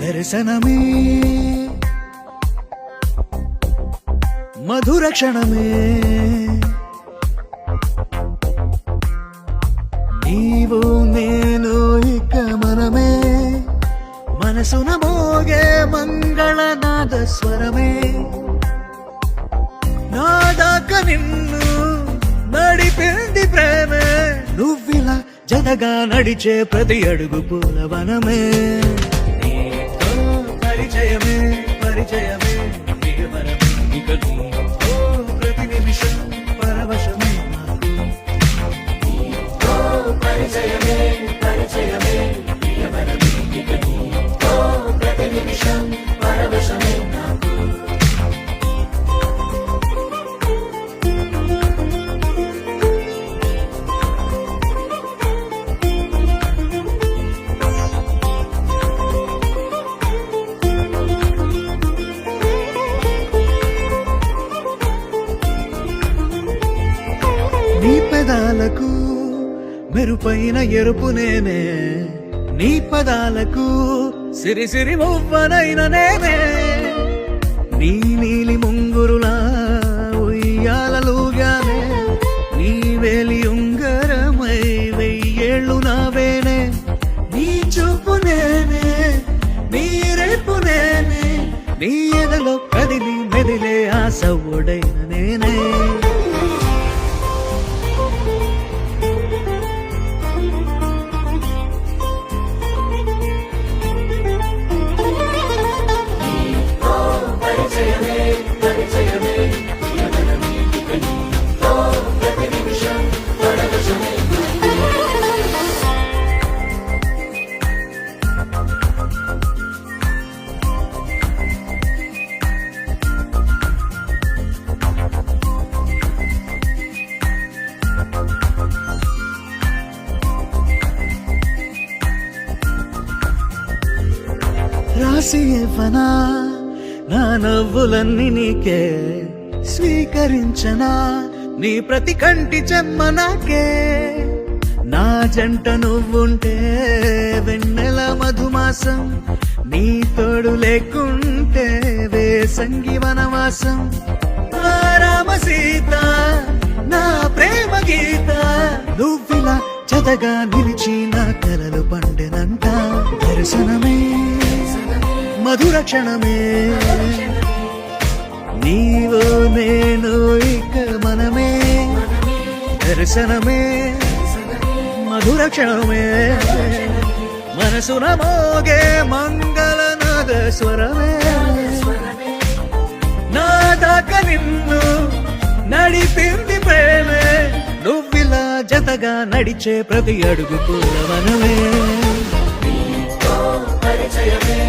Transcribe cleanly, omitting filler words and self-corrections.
దర్శనమే మధుర క్షణమే నీవు నేను ఇక మనమే మనసున మోగే మంగళనాద స్వరమే నాదాక నిన్ను నడిపింది ప్రేమే నువ్విలా జతగా నడిచే ప్రతి అడుగు పూలవనమే నీతో పరిచయమే పరిచయమే ప్రియవరమే ఇక నీతో ప్రతి నిమిషం పరవశమే నీతో పరిచయమే పరిచయమే ప్రియవరమే ఇక నీతో ప్రతి నిమిషం పరవశమే నాకు నీ పెదాలకు మెరుపైన ఎరుపు నేనే నీ పదాలకు సిరి సిరి మువ్వనైన నేనే నీ నీలి ముంగురులా ఉయ్యాలలుగానే నీ వేలి ఉంగరమై వెయ్యేళ్ళు నావేనే నీ చూపు నేనే నీ రేపు నేనే నీ ఎదలో కదిలి మెదిలే ఆశ ఒడైన నేనే రాసి ఇవ్వనా నా నవ్వులన్నీ నీకే స్వీకరించనా నీ ప్రతి కంటి చెమ్మ నాకే నా జంట నువ్వుంటే వెన్నెల మధుమాసం నీ తోడు లేకుంటే వేసంగి వనవాసం రామ సీత నా ప్రేమ గీత నువ్విలా జతగా నిలిచి నా కలలు పండెనంట దర్శనమే మధుర క్షణమే నీవు నేను ఇక మనమే దర్శనమే మధుర క్షణమే మనసున మోగే మంగళనాద స్వరమే నా దాకా నిన్ను నడిపింది ప్రేమే నువ్విలా జతగా నడిచే ప్రతి అడుగు పూలవనమే పరిచయమే